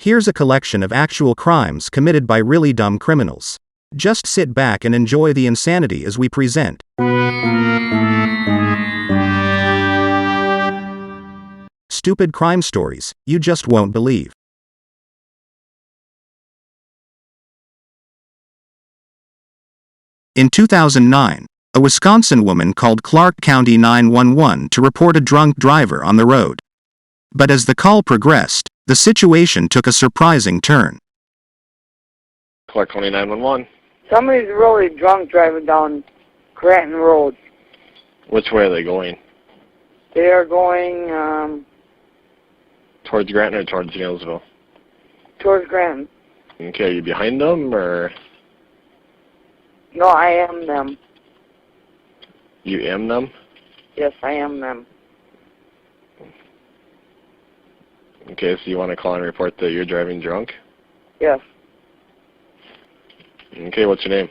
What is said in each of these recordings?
Here's a collection of actual crimes committed by really dumb criminals. Just sit back and enjoy the insanity as we present. Stupid crime stories you just won't believe. In 2009, a Wisconsin woman called Clark County 911 to report a drunk driver on the road. But as the call progressed, the situation took a surprising turn. Clark County 911. Somebody's really drunk driving down Granton Road. Which way are they going? They are going, Towards Granton or towards Gainesville? towards Granton. Okay, are you behind them or? No, I am them. You am them? Yes, I am them. Okay, so you want to call and report that you're driving drunk? Yes. Okay, what's your name?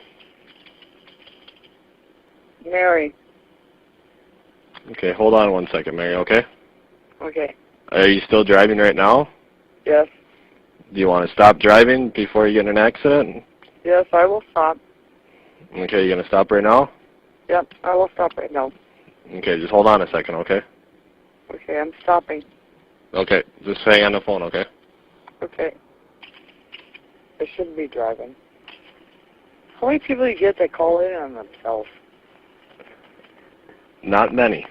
Mary. Okay, hold on one second, Mary, okay? Okay. Are you still driving right now? Yes. Do you want to stop driving before you get in an accident? Yes, I will stop. Okay, you going to stop right now? Yep, I will stop right now. Okay, just hold on a second, okay? Okay, I'm stopping. Okay, just hang on the phone, okay? Okay. I shouldn't be driving. How many people do you get that call in on themselves? Not many.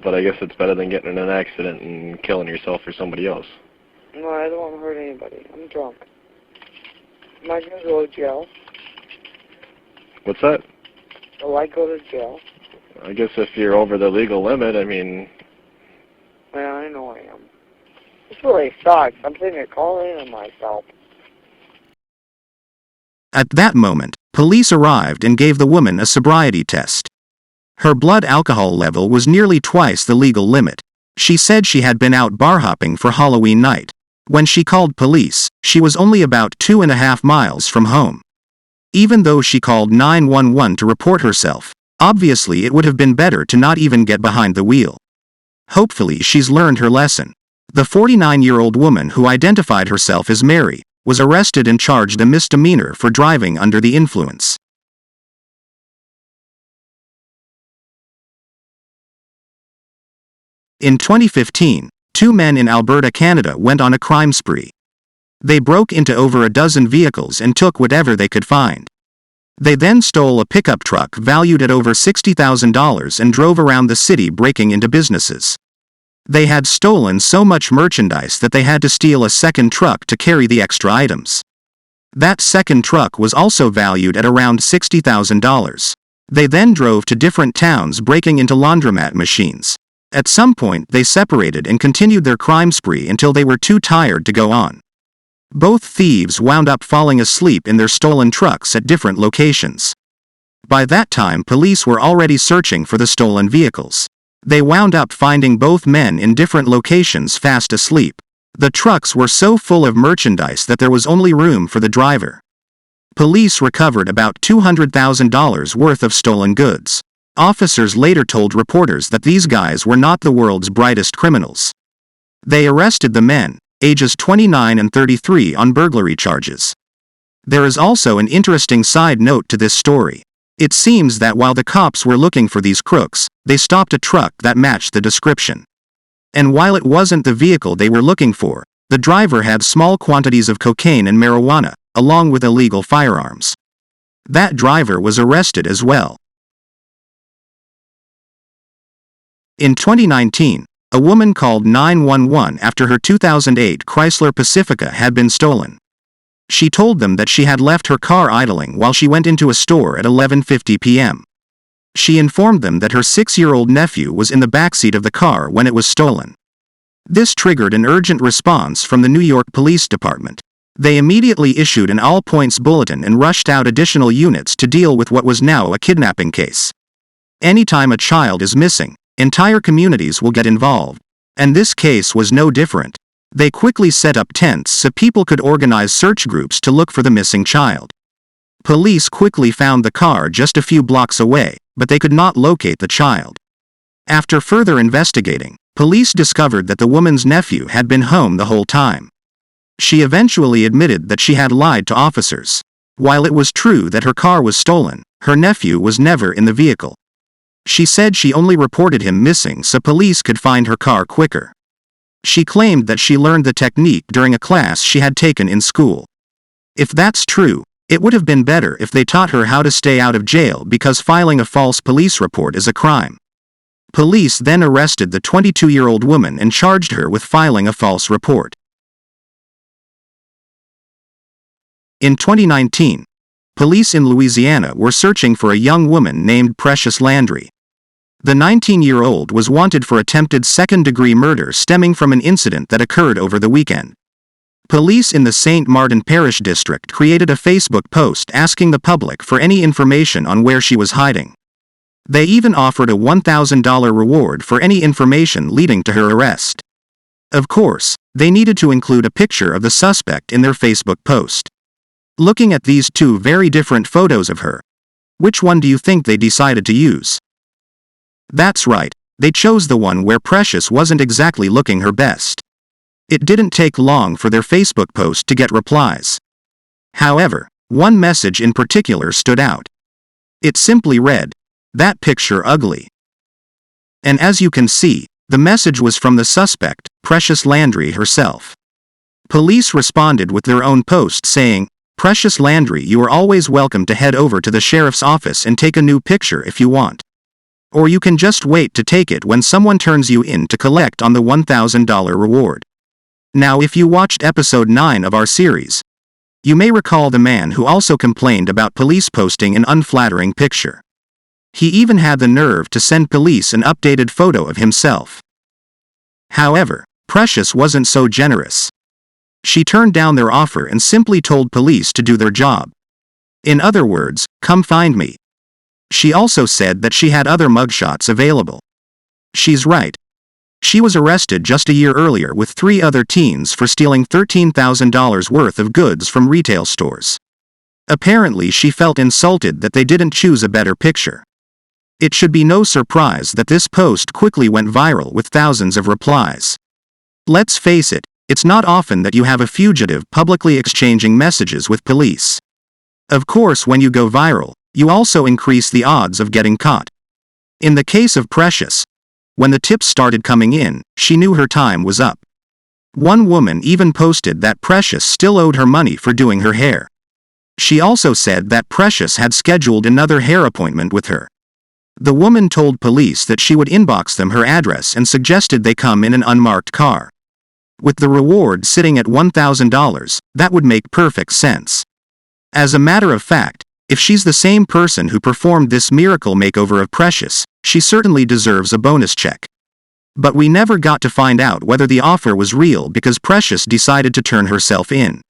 But I guess it's better than getting in an accident and killing yourself or somebody else. No, I don't want to hurt anybody. I'm drunk. Am I going to go to jail? What's that? Will I go to jail? I guess if you're over the legal limit, I mean... Well, I know I am. This really sucks. I'm sitting here calling in on myself. At that moment, police arrived and gave the woman a sobriety test. Her blood alcohol level was nearly twice the legal limit. She said she had been out bar hopping for Halloween night. When she called police, she was only about 2.5 miles from home. Even though she called 911 to report herself, obviously it would have been better to not even get behind the wheel. Hopefully she's learned her lesson. The 49-year-old woman who identified herself as Mary was arrested and charged a misdemeanor for driving under the influence. In 2015, 2 men in Alberta, Canada went on a crime spree. They broke into over a dozen vehicles and took whatever they could find. They then stole a pickup truck valued at over $60,000 and drove around the city breaking into businesses. They had stolen so much merchandise that they had to steal a second truck to carry the extra items. That second truck was also valued at around $60,000. They then drove to different towns breaking into laundromat machines. At some point they separated and continued their crime spree until they were too tired to go on. Both thieves wound up falling asleep in their stolen trucks at different locations. By that time police were already searching for the stolen vehicles. They wound up finding both men in different locations fast asleep. The trucks were so full of merchandise that there was only room for the driver. Police recovered about $200,000 worth of stolen goods. Officers later told reporters that these guys were not the world's brightest criminals. They arrested the men, ages 29 and 33, on burglary charges. There is also an interesting side note to this story. It seems that while the cops were looking for these crooks, they stopped a truck that matched the description. And while it wasn't the vehicle they were looking for, the driver had small quantities of cocaine and marijuana, along with illegal firearms. That driver was arrested as well. In 2019, a woman called 911 after her 2008 Chrysler Pacifica had been stolen. She told them that she had left her car idling while she went into a store at 11:50 p.m. She informed them that her 6-year-old nephew was in the backseat of the car when it was stolen. This triggered an urgent response from the New York Police Department. They immediately issued an all-points bulletin and rushed out additional units to deal with what was now a kidnapping case. Anytime a child is missing, entire communities will get involved. And this case was no different. They quickly set up tents so people could organize search groups to look for the missing child. Police quickly found the car just a few blocks away, but they could not locate the child. After further investigating, Police discovered that the woman's nephew had been home the whole time. She eventually admitted that she had lied to officers. While it was true that her car was stolen, her nephew was never in the vehicle. She said she only reported him missing so police could find her car quicker. She claimed that she learned the technique during a class she had taken in school. If that's true, it would have been better if they taught her how to stay out of jail because filing a false police report is a crime. Police then arrested the 22-year-old woman and charged her with filing a false report. In 2019, police in Louisiana were searching for a young woman named Precious Landry. The 19-year-old was wanted for attempted second-degree murder stemming from an incident that occurred over the weekend. Police in the St. Martin Parish District created a Facebook post asking the public for any information on where she was hiding. They even offered a $1,000 reward for any information leading to her arrest. Of course, they needed to include a picture of the suspect in their Facebook post. Looking at these two very different photos of her, which one do you think they decided to use? That's right, they chose the one where Precious wasn't exactly looking her best. It didn't take long for their Facebook post to get replies. However, one message in particular stood out. It simply read, "That picture ugly." And as you can see, the message was from the suspect, Precious Landry herself. Police responded with their own post saying, "Precious Landry, you are always welcome to head over to the sheriff's office and take a new picture if you want. Or you can just wait to take it when someone turns you in to collect on the $1,000 reward." Now if you watched episode 9 of our series, you may recall the man who also complained about police posting an unflattering picture. He even had the nerve to send police an updated photo of himself. However, Precious wasn't so generous. She turned down their offer and simply told police to do their job. In other words, come find me. She also said that she had other mugshots available. She's right. She was arrested just a year earlier with 3 other teens for stealing $13,000 worth of goods from retail stores. Apparently she felt insulted that they didn't choose a better picture. It should be no surprise that this post quickly went viral with thousands of replies. Let's face it, it's not often that you have a fugitive publicly exchanging messages with police. Of course, when you go viral, you also increase the odds of getting caught. In the case of Precious, when the tips started coming in, she knew her time was up. One woman even posted that Precious still owed her money for doing her hair. She also said that Precious had scheduled another hair appointment with her. The woman told police that she would inbox them her address and suggested they come in an unmarked car. With the reward sitting at $1,000, that would make perfect sense. As a matter of fact, if she's the same person who performed this miracle makeover of Precious, she certainly deserves a bonus check. But we never got to find out whether the offer was real because Precious decided to turn herself in.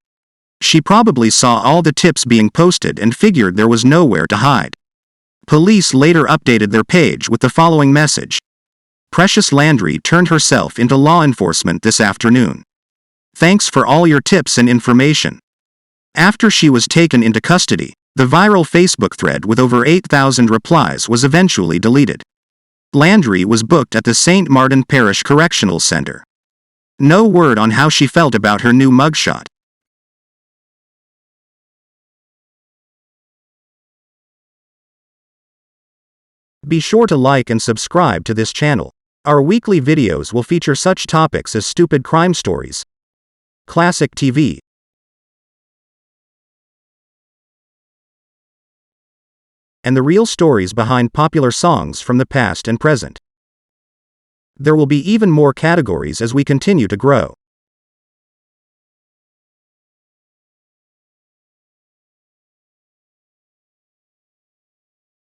She probably saw all the tips being posted and figured there was nowhere to hide. Police later updated their page with the following message. Precious Landry turned herself into law enforcement this afternoon. Thanks for all your tips and information. After she was taken into custody, the viral Facebook thread with over 8,000 replies was eventually deleted. Landry was booked at the St. Martin Parish Correctional Center. No word on how she felt about her new mugshot. Be sure to like and subscribe to this channel. Our weekly videos will feature such topics as stupid crime stories, classic TV, and the real stories behind popular songs from the past and present. There will be even more categories as we continue to grow.